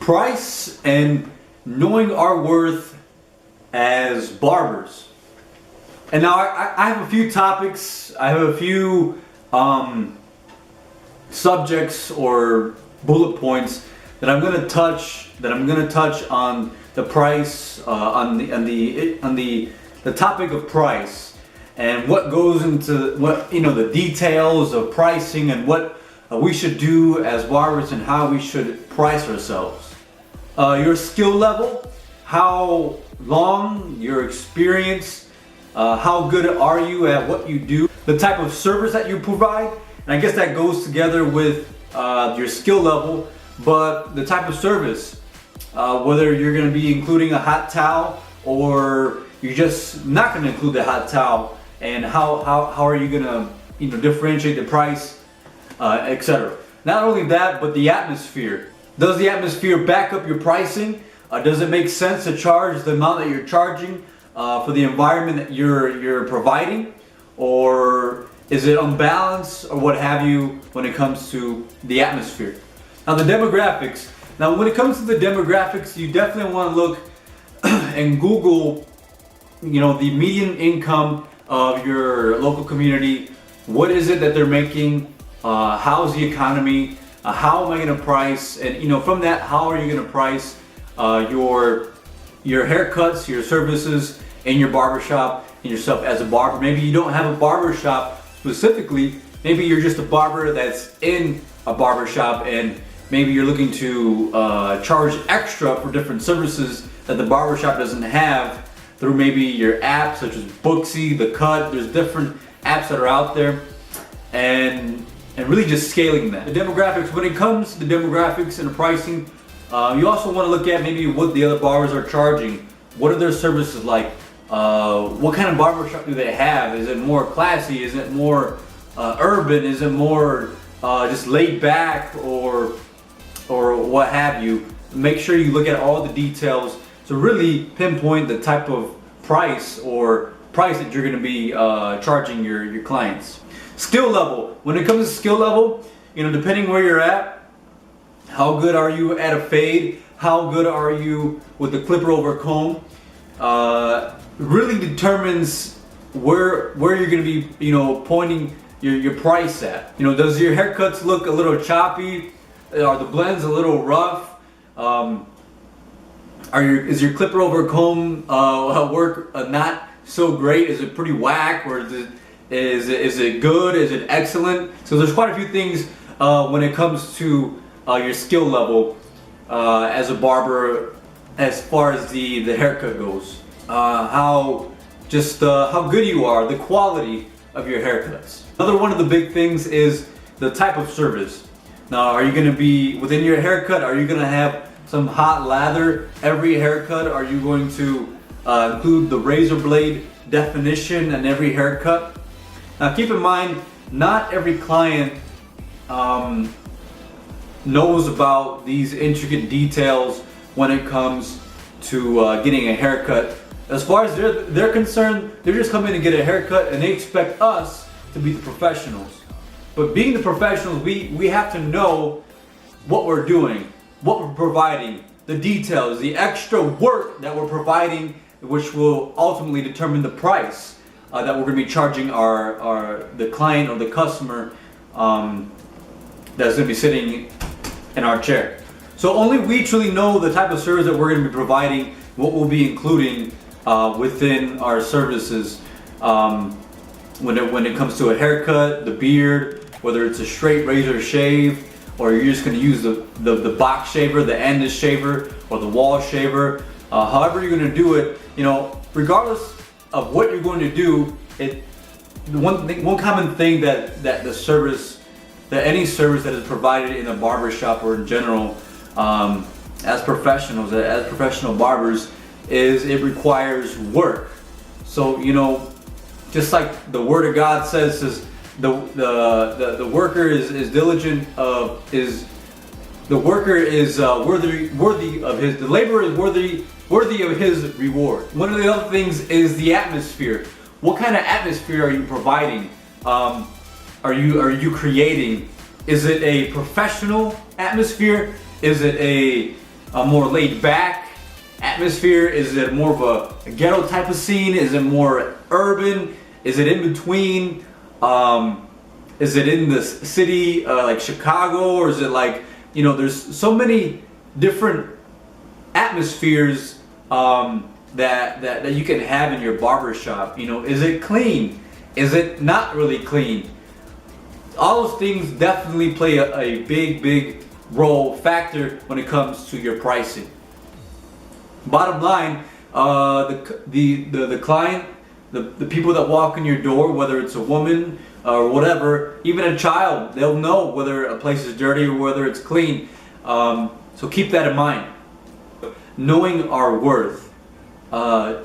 price and knowing our worth as barbers. And now I have a few topics, I have a few subjects or bullet points that I'm going to touch on the price, on the topic of price, and what goes into what, you know, the details of pricing and what we should do as barbers and how we should price ourselves. Your skill level, how long, your experience, how good are you at what you do, the type of service that you provide, and I guess that goes together with your skill level, but the type of service, whether you're going to be including a hot towel or you're just not going to include the hot towel, and how are you going to, you know, differentiate the price, etc. Not only that, but the atmosphere. Does the atmosphere back up your pricing? Does it make sense to charge the amount that you're charging for the environment that you're providing, or is it unbalanced, or what have you, when it comes to the atmosphere? Now, the demographics. Now, when it comes to the demographics, you definitely want to look and Google, you know, the median income of your local community. What is it that they're making? How's the economy? How am I going to price? And, you know, from that, how are you going to price your haircuts, your services in your barbershop, and yourself as a barber? Maybe you don't have a barbershop specifically. Maybe you're just a barber that's in a barbershop, and maybe you're looking to charge extra for different services that the barbershop doesn't have through maybe your app, such as Booksy, The Cut. There's different apps that are out there, and really just scaling that. The demographics, when it comes to the demographics and the pricing, you also want to look at maybe what the other barbers are charging. What are their services like? What kind of barbershop do they have? Is it more classy? Is it more urban? Is it more just laid back, or what have you? Make sure you look at all the details to really pinpoint the type of price that you're going to be charging your clients. Skill level. When it comes to skill level, you know, depending where you're at, how good are you at a fade? How good are you with the clipper over comb? Really determines where you're going to be, you know, pointing your price at. You know, does your haircuts look a little choppy? Are the blends a little rough? Is your clipper over comb work not so great? Is it pretty whack, or is it good? Is it excellent? So there's quite a few things when it comes to your skill level as a barber, as far as the haircut goes. How good you are, the quality of your haircuts. Another one of the big things is the type of service. Now, are you going to be, within your haircut, are you going to have some hot lather every haircut? Are you going to include the razor blade definition in every haircut? Now, keep in mind, not every client knows about these intricate details when it comes to getting a haircut. As far as they're concerned, they're just coming to get a haircut, and they expect us to be the professionals. But being the professionals, we have to know what we're doing, what we're providing, the details, the extra work that we're providing, which will ultimately determine the price that we're going to be charging the client or the customer that's going to be sitting in our chair. So only we truly know the type of service that we're going to be providing, what we'll be including within our services when it comes to a haircut, the beard, whether it's a straight razor shave, or you're just going to use the box shaver, the endless shaver, or the wall shaver. However you're going to do it, you know, regardless of what you're going to do, one common thing that any service that is provided in a barbershop or in general, as professionals, as professional barbers, is it requires work. So, you know, just like the Word of God says the worker is diligent the worker is worthy of his, the laborer is worthy of his reward. One of the other things is the atmosphere. What kind of atmosphere are you providing? Are you creating? Is it a professional atmosphere? Is it a a more laid back atmosphere? Is it more of a ghetto type of scene? Is it more urban? Is it in between? Is it in the city like Chicago, or is it like, you know, there's so many different atmospheres that you can have in your barber shop. You know, is it clean? Is it not really clean? All those things definitely play a big role factor when it comes to your pricing. Bottom line, the client, the people that walk in your door, whether it's a woman or whatever, even a child, they'll know whether a place is dirty or whether it's clean. So keep that in mind. Knowing our worth.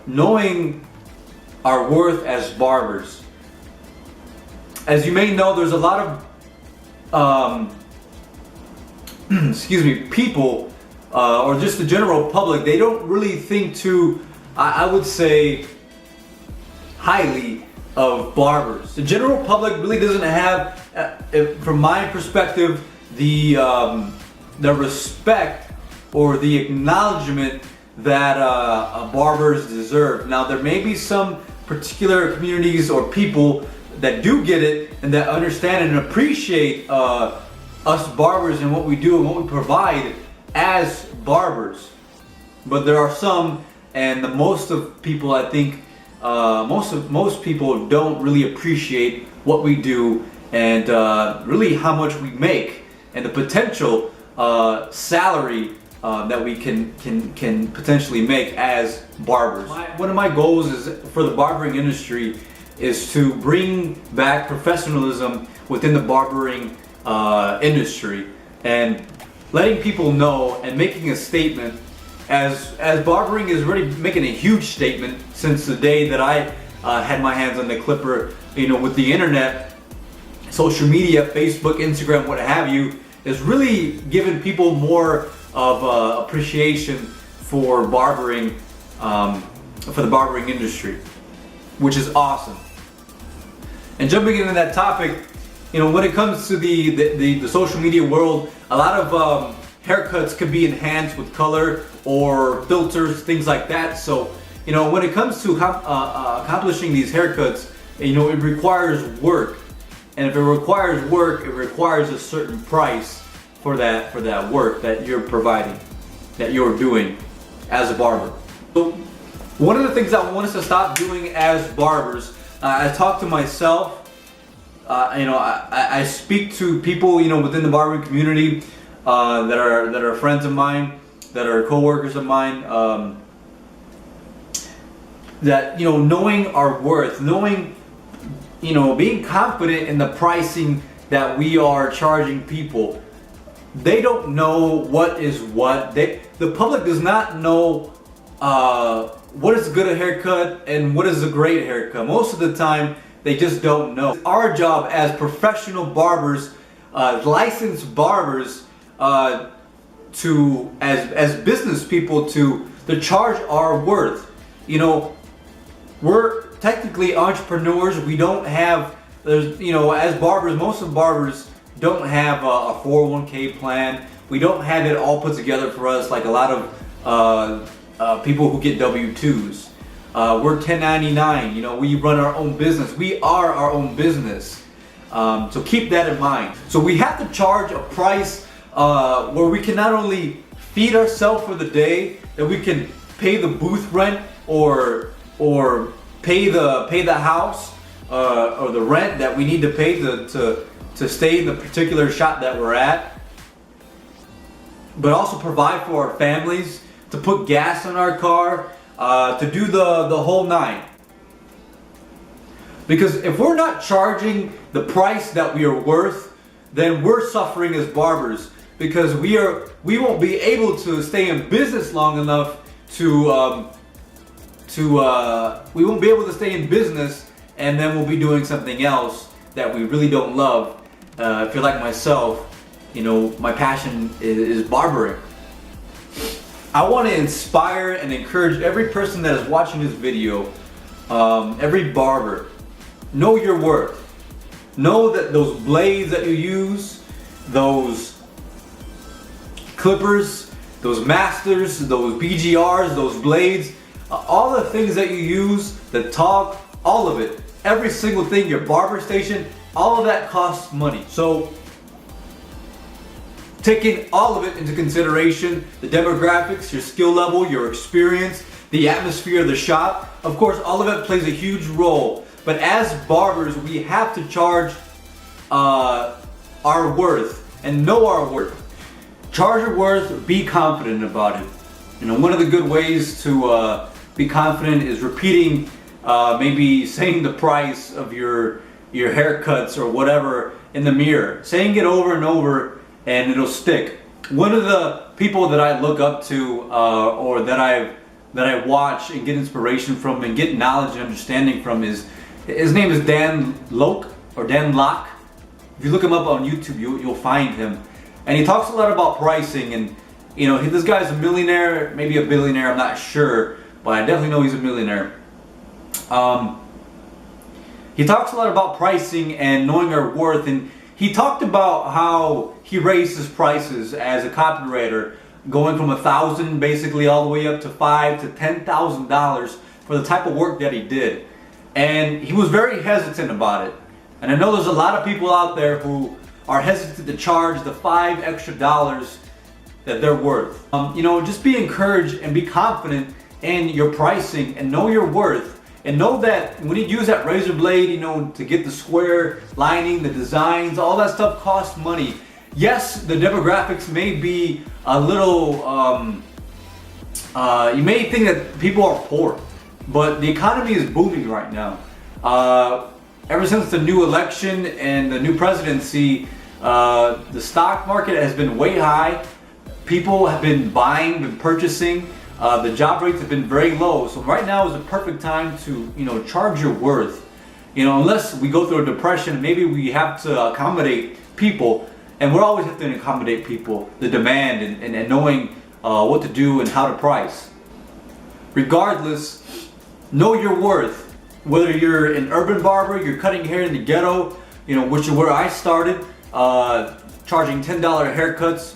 Knowing our worth as barbers. As you may know, there's a lot of excuse me, people or just the general public, they don't really think too, I would say, highly of barbers. The general public really doesn't have, from my perspective, the respect or the acknowledgement that barbers deserve. Now, there may be some particular communities or people that do get it and that understand and appreciate us barbers and what we do and what we provide as barbers. But there are some, and the most of people, I think, most people don't really appreciate what we do and really how much we make and the potential salary that we can potentially make as barbers. One of my goals is for the barbering industry is to bring back professionalism within the barbering industry and letting people know and making a statement, as barbering is really making a huge statement since the day that I had my hands on the clipper. You know, with the internet, social media, Facebook, Instagram, what have you, is really giving people more of appreciation for barbering, for the barbering industry, which is awesome. And jumping into that topic, you know, when it comes to the social media world, a lot of haircuts could be enhanced with color or filters, things like that. So, you know, when it comes to accomplishing these haircuts, you know, it requires work. And if it requires work, it requires a certain price for that work that you're providing, that you're doing as a barber. So one of the things I want us to stop doing as barbers, I talk to myself, you know, I speak to people, you know, within the barbering community that are friends of mine, that are co-workers of mine, that, you know, knowing our worth, knowing, you know, being confident in the pricing that we are charging people. They don't know what is what. The public does not know what is a good haircut and what is a great haircut. Most of the time, they just don't know. Our job as professional barbers, licensed barbers, as business people to charge our worth. You know, we're technically entrepreneurs. We don't have, you know, as barbers, most of barbers don't have a 401k plan. We don't have it all put together for us like a lot of people who get W-2s. We're 1099, you know, we run our own business. We are our own business. So keep that in mind. So we have to charge a price where we can not only feed ourselves for the day, that we can pay the booth rent or pay the house or the rent that we need to pay to stay in the particular shop that we're at, but also provide for our families, to put gas in our car, to do the whole nine. Because if we're not charging the price that we are worth, then we're suffering as barbers, because we won't be able to stay in business long enough we won't be able to stay in business, and then we'll be doing something else that we really don't love. If you're like myself, you know, my passion is barbering. I want to inspire and encourage every person that is watching this video, every barber, know your worth. Know that those blades that you use, those clippers, those masters, those BGRs, those blades, all the things that you use, the talk, all of it, every single thing, your barber station, all of that costs money. So taking all of it into consideration, the demographics, your skill level, your experience, the atmosphere of the shop, of course, all of it plays a huge role. But as barbers, we have to charge our worth and know our worth. Charge your worth, be confident about it. You know, one of the good ways to be confident is repeating, maybe saying the price of your haircuts or whatever in the mirror. Saying it over and over and it'll stick. One of the people that I look up to or that I watch and get inspiration from and get knowledge and understanding from is, his name is Dan Lok or Dan Lok. If you look him up on YouTube, you'll find him. And he talks a lot about pricing, and you know, this guy's a millionaire, maybe a billionaire, I'm not sure, but I definitely know he's a millionaire. He talks a lot about pricing and knowing our worth, and he talked about how he raised his prices as a copywriter, going from $1,000 basically all the way up to $5,000 to $10,000 for the type of work that he did. And he was very hesitant about it. And I know there's a lot of people out there who are hesitant to charge the $5 extra that they're worth. You know, just be encouraged and be confident in your pricing and know your worth. And know that when you use that razor blade, you know, to get the square lining, the designs, all that stuff costs money. Yes, the demographics may be a little, you may think that people are poor, but the economy is booming right now. Ever since the new election and the new presidency, the stock market has been way high. People have been buying, been purchasing. The job rates have been very low. So right now is a perfect time to, you know, charge your worth. You know, unless we go through a depression, maybe we have to accommodate people. And we'll always have to accommodate people, the demand and knowing what to do and how to price. Regardless, know your worth. Whether you're an urban barber, you're cutting hair in the ghetto, you know, which is where I started, charging $10 haircuts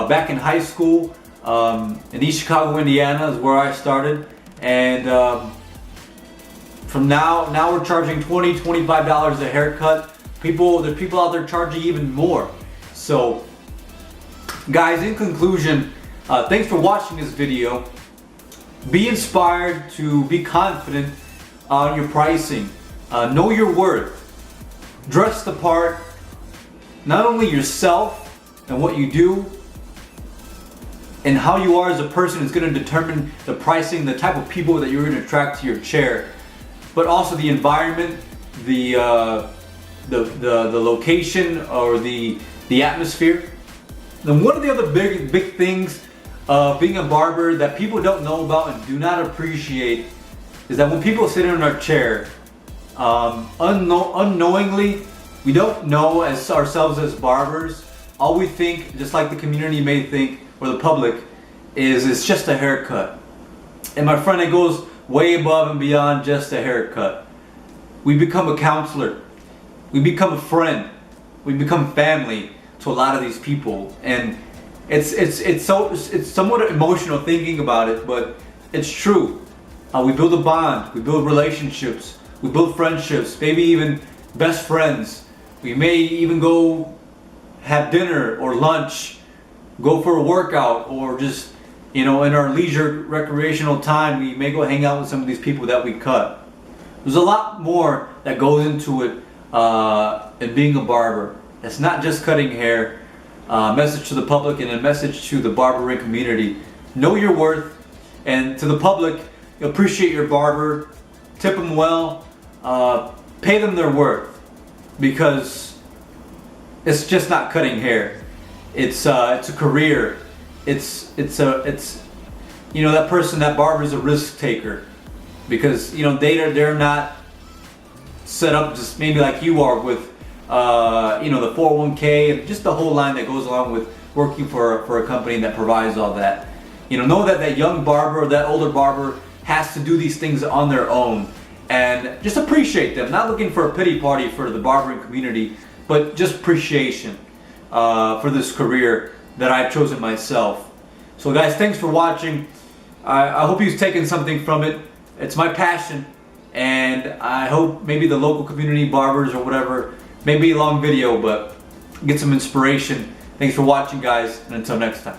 back in high school. In East Chicago, Indiana is where I started. And from now we're charging $20, $25 a haircut. There's people out there charging even more. So guys, in conclusion, thanks for watching this video. Be inspired to be confident on your pricing. Know your worth. Dress the part. Not only yourself and what you do and how you are as a person is going to determine the pricing, the type of people that you're going to attract to your chair, but also the environment, the location or the atmosphere. Then one of the other big things of being a barber that people don't know about and do not appreciate is that when people sit in our chair, unknowingly, we don't know as ourselves as barbers. All we think, just like the community may think, or the public, is it's just a haircut. And my friend, it goes way above and beyond just a haircut. We become a counselor. We become a friend. We become family to a lot of these people. And it's somewhat emotional thinking about it, but it's true. We build a bond, we build relationships, we build friendships, maybe even best friends. We may even go have dinner or lunch, go for a workout, or just, you know, in our leisure recreational time, we may go hang out with some of these people that we cut. There's a lot more that goes into it in being a barber. It's not just cutting hair. Message to the public and a message to the barbering community. Know your worth, and to the public, appreciate your barber, tip them well, pay them their worth, because it's just not cutting hair. It's a career. It's you know, that person, that barber is a risk taker, because you know they're not set up just maybe like you are with you know, the 401k and just the whole line that goes along with working for a company that provides all that. You know that that young barber, that older barber has to do these things on their own, and just appreciate them. Not looking for a pity party for the barbering community, but just appreciation for this career that I've chosen myself. So guys, thanks for watching. I hope you've taken something from it. It's my passion, and I hope maybe the local community barbers or whatever, maybe a long video, but get some inspiration. Thanks for watching, guys, and until next time.